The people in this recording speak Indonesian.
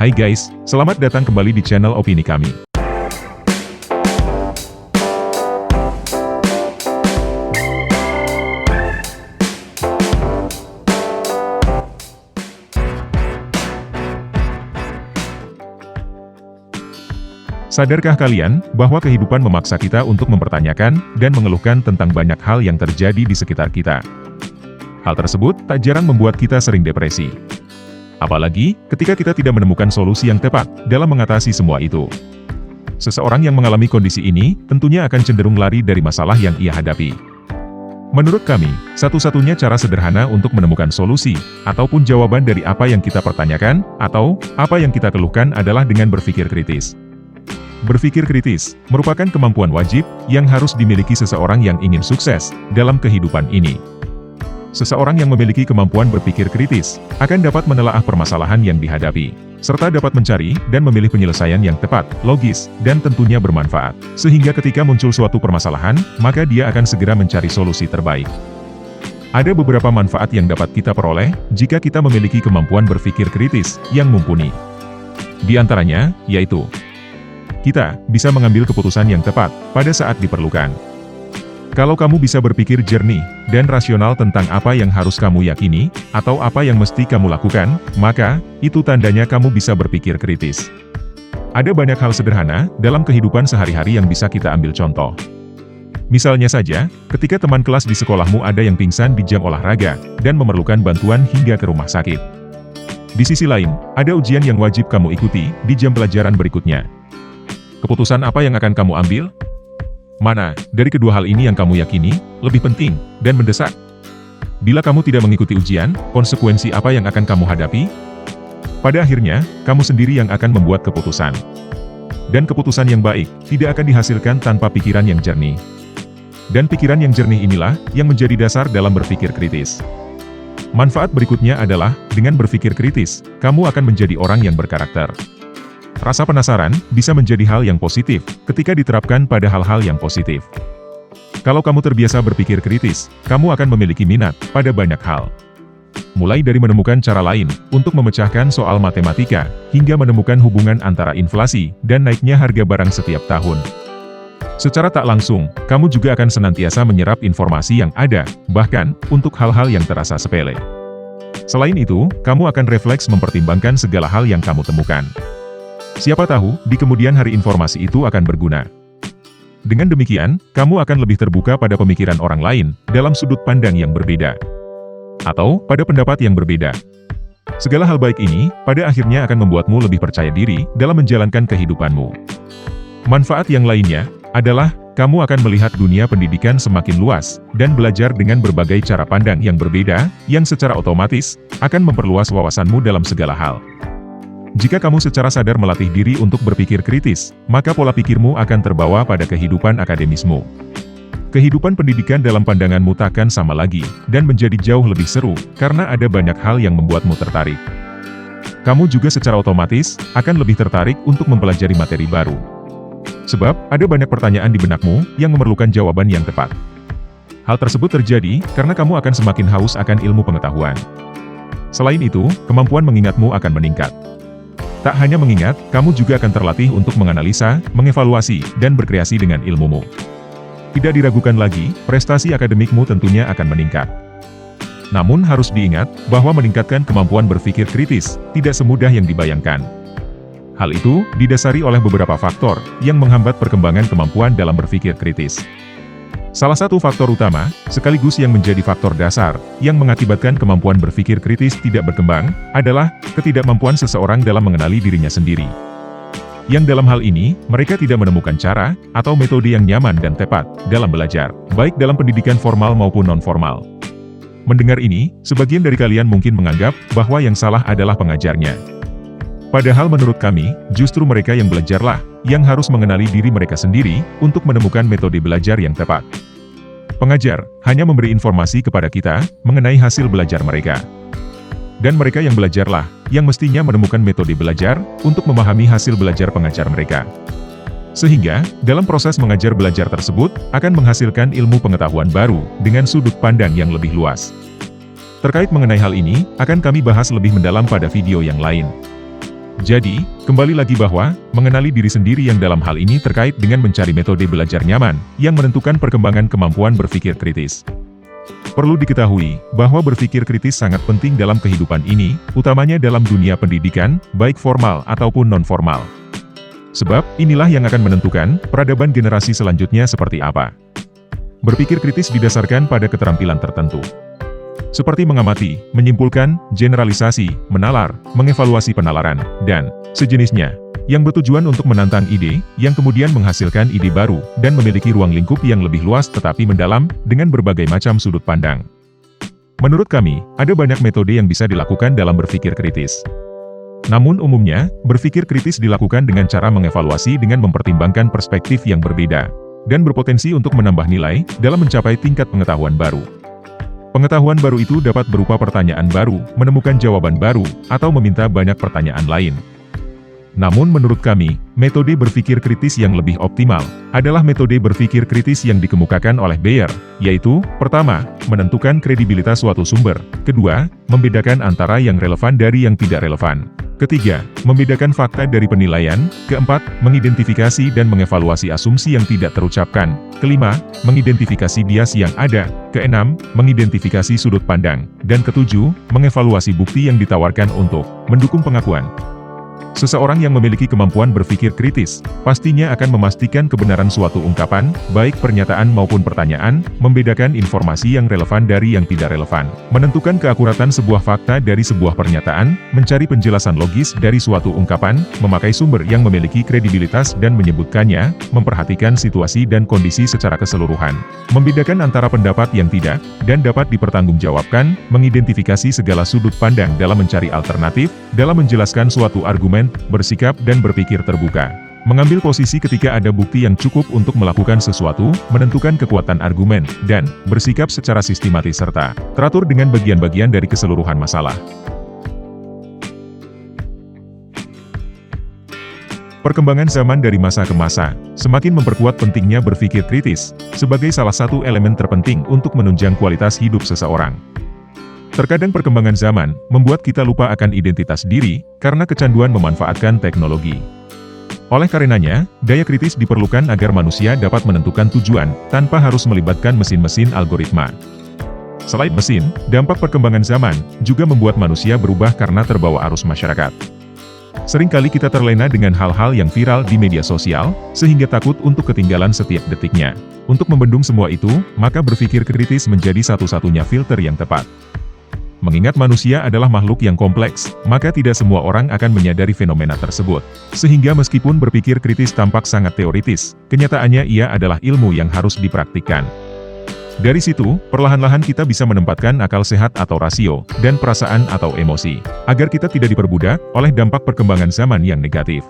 Hai guys, selamat datang kembali di channel opini kami. Sadarkah kalian bahwa kehidupan memaksa kita untuk mempertanyakan dan mengeluhkan tentang banyak hal yang terjadi di sekitar kita? Hal tersebut tak jarang membuat kita sering depresi. Apalagi ketika kita tidak menemukan solusi yang tepat dalam mengatasi semua itu. Seseorang yang mengalami kondisi ini tentunya akan cenderung lari dari masalah yang ia hadapi. Menurut kami, satu-satunya cara sederhana untuk menemukan solusi ataupun jawaban dari apa yang kita pertanyakan atau apa yang kita keluhkan adalah dengan berpikir kritis. Berpikir kritis merupakan kemampuan wajib yang harus dimiliki seseorang yang ingin sukses dalam kehidupan ini. Seseorang yang memiliki kemampuan berpikir kritis akan dapat menelaah permasalahan yang dihadapi, serta dapat mencari dan memilih penyelesaian yang tepat, logis, dan tentunya bermanfaat. Sehingga ketika muncul suatu permasalahan, maka dia akan segera mencari solusi terbaik. Ada beberapa manfaat yang dapat kita peroleh jika kita memiliki kemampuan berpikir kritis yang mumpuni. Di antaranya, yaitu kita bisa mengambil keputusan yang tepat pada saat diperlukan. Kalau kamu bisa berpikir jernih dan rasional tentang apa yang harus kamu yakini, atau apa yang mesti kamu lakukan, maka itu tandanya kamu bisa berpikir kritis. Ada banyak hal sederhana dalam kehidupan sehari-hari yang bisa kita ambil contoh. Misalnya saja, ketika teman kelas di sekolahmu ada yang pingsan di jam olahraga, dan memerlukan bantuan hingga ke rumah sakit. Di sisi lain, ada ujian yang wajib kamu ikuti di jam pelajaran berikutnya. Keputusan apa yang akan kamu ambil? Mana dari kedua hal ini yang kamu yakini lebih penting dan mendesak? Bila kamu tidak mengikuti ujian, konsekuensi apa yang akan kamu hadapi? Pada akhirnya, kamu sendiri yang akan membuat keputusan. Dan keputusan yang baik tidak akan dihasilkan tanpa pikiran yang jernih. Dan pikiran yang jernih inilah yang menjadi dasar dalam berpikir kritis. Manfaat berikutnya adalah, dengan berpikir kritis, kamu akan menjadi orang yang berkarakter. Rasa penasaran bisa menjadi hal yang positif ketika diterapkan pada hal-hal yang positif. Kalau kamu terbiasa berpikir kritis, kamu akan memiliki minat pada banyak hal. Mulai dari menemukan cara lain untuk memecahkan soal matematika, hingga menemukan hubungan antara inflasi dan naiknya harga barang setiap tahun. Secara tak langsung, kamu juga akan senantiasa menyerap informasi yang ada, bahkan untuk hal-hal yang terasa sepele. Selain itu, kamu akan refleks mempertimbangkan segala hal yang kamu temukan. Siapa tahu, di kemudian hari informasi itu akan berguna. Dengan demikian, kamu akan lebih terbuka pada pemikiran orang lain, dalam sudut pandang yang berbeda. Atau, pada pendapat yang berbeda. Segala hal baik ini, pada akhirnya akan membuatmu lebih percaya diri, dalam menjalankan kehidupanmu. Manfaat yang lainnya, adalah, kamu akan melihat dunia pendidikan semakin luas, dan belajar dengan berbagai cara pandang yang berbeda, yang secara otomatis, akan memperluas wawasanmu dalam segala hal. Jika kamu secara sadar melatih diri untuk berpikir kritis, maka pola pikirmu akan terbawa pada kehidupan akademismu. Kehidupan pendidikan dalam pandanganmu takkan sama lagi, dan menjadi jauh lebih seru, karena ada banyak hal yang membuatmu tertarik. Kamu juga secara otomatis, akan lebih tertarik untuk mempelajari materi baru. Sebab, ada banyak pertanyaan di benakmu, yang memerlukan jawaban yang tepat. Hal tersebut terjadi, karena kamu akan semakin haus akan ilmu pengetahuan. Selain itu, kemampuan mengingatmu akan meningkat. Tak hanya mengingat, kamu juga akan terlatih untuk menganalisa, mengevaluasi, dan berkreasi dengan ilmumu. Tidak diragukan lagi, prestasi akademikmu tentunya akan meningkat. Namun harus diingat, bahwa meningkatkan kemampuan berpikir kritis, tidak semudah yang dibayangkan. Hal itu, didasari oleh beberapa faktor, yang menghambat perkembangan kemampuan dalam berpikir kritis. Salah satu faktor utama, sekaligus yang menjadi faktor dasar, yang mengakibatkan kemampuan berpikir kritis tidak berkembang, adalah ketidakmampuan seseorang dalam mengenali dirinya sendiri. Yang dalam hal ini, mereka tidak menemukan cara, atau metode yang nyaman dan tepat, dalam belajar, baik dalam pendidikan formal maupun non-formal. Mendengar ini, sebagian dari kalian mungkin menganggap, bahwa yang salah adalah pengajarnya. Padahal menurut kami, justru mereka yang belajarlah, yang harus mengenali diri mereka sendiri, untuk menemukan metode belajar yang tepat. Pengajar, hanya memberi informasi kepada kita, mengenai hasil belajar mereka. Dan mereka yang belajarlah, yang mestinya menemukan metode belajar, untuk memahami hasil belajar pengajar mereka. Sehingga, dalam proses mengajar belajar tersebut, akan menghasilkan ilmu pengetahuan baru, dengan sudut pandang yang lebih luas. Terkait mengenai hal ini, akan kami bahas lebih mendalam pada video yang lain. Jadi, kembali lagi bahwa, mengenali diri sendiri yang dalam hal ini terkait dengan mencari metode belajar nyaman, yang menentukan perkembangan kemampuan berpikir kritis. Perlu diketahui, bahwa berpikir kritis sangat penting dalam kehidupan ini, utamanya dalam dunia pendidikan, baik formal ataupun non-formal. Sebab, inilah yang akan menentukan, peradaban generasi selanjutnya seperti apa. Berpikir kritis didasarkan pada keterampilan tertentu. Seperti mengamati, menyimpulkan, generalisasi, menalar, mengevaluasi penalaran, dan sejenisnya, yang bertujuan untuk menantang ide, yang kemudian menghasilkan ide baru, dan memiliki ruang lingkup yang lebih luas tetapi mendalam, dengan berbagai macam sudut pandang. Menurut kami, ada banyak metode yang bisa dilakukan dalam berpikir kritis. Namun umumnya, berpikir kritis dilakukan dengan cara mengevaluasi dengan mempertimbangkan perspektif yang berbeda, dan berpotensi untuk menambah nilai, dalam mencapai tingkat pengetahuan baru. Pengetahuan baru itu dapat berupa pertanyaan baru, menemukan jawaban baru, atau meminta banyak pertanyaan lain. Namun menurut kami, metode berpikir kritis yang lebih optimal, adalah metode berpikir kritis yang dikemukakan oleh Bayer, yaitu, pertama, menentukan kredibilitas suatu sumber, kedua, membedakan antara yang relevan dari yang tidak relevan, ketiga, membedakan fakta dari penilaian, keempat, mengidentifikasi dan mengevaluasi asumsi yang tidak terucapkan, kelima, mengidentifikasi bias yang ada, keenam, mengidentifikasi sudut pandang, dan ketujuh, mengevaluasi bukti yang ditawarkan untuk mendukung pengakuan. Seseorang yang memiliki kemampuan berpikir kritis, pastinya akan memastikan kebenaran suatu ungkapan, baik pernyataan maupun pertanyaan, membedakan informasi yang relevan dari yang tidak relevan, menentukan keakuratan sebuah fakta dari sebuah pernyataan, mencari penjelasan logis dari suatu ungkapan, memakai sumber yang memiliki kredibilitas dan menyebutkannya, memperhatikan situasi dan kondisi secara keseluruhan, membedakan antara pendapat yang tidak, dan dapat dipertanggungjawabkan, mengidentifikasi segala sudut pandang dalam mencari alternatif, dalam menjelaskan suatu argumen, bersikap dan berpikir terbuka. Mengambil posisi ketika ada bukti yang cukup untuk melakukan sesuatu, menentukan kekuatan argumen, dan bersikap secara sistematis serta teratur dengan bagian-bagian dari keseluruhan masalah. Perkembangan zaman dari masa ke masa, semakin memperkuat pentingnya berpikir kritis, sebagai salah satu elemen terpenting untuk menunjang kualitas hidup seseorang. Terkadang perkembangan zaman, membuat kita lupa akan identitas diri, karena kecanduan memanfaatkan teknologi. Oleh karenanya, daya kritis diperlukan agar manusia dapat menentukan tujuan, tanpa harus melibatkan mesin-mesin algoritma. Selain mesin, dampak perkembangan zaman, juga membuat manusia berubah karena terbawa arus masyarakat. Seringkali kita terlena dengan hal-hal yang viral di media sosial, sehingga takut untuk ketinggalan setiap detiknya. Untuk membendung semua itu, maka berpikir kritis menjadi satu-satunya filter yang tepat. Mengingat manusia adalah makhluk yang kompleks, maka tidak semua orang akan menyadari fenomena tersebut. Sehingga meskipun berpikir kritis tampak sangat teoritis, kenyataannya ia adalah ilmu yang harus dipraktikkan. Dari situ, perlahan-lahan kita bisa menempatkan akal sehat atau rasio, dan perasaan atau emosi, agar kita tidak diperbudak oleh dampak perkembangan zaman yang negatif.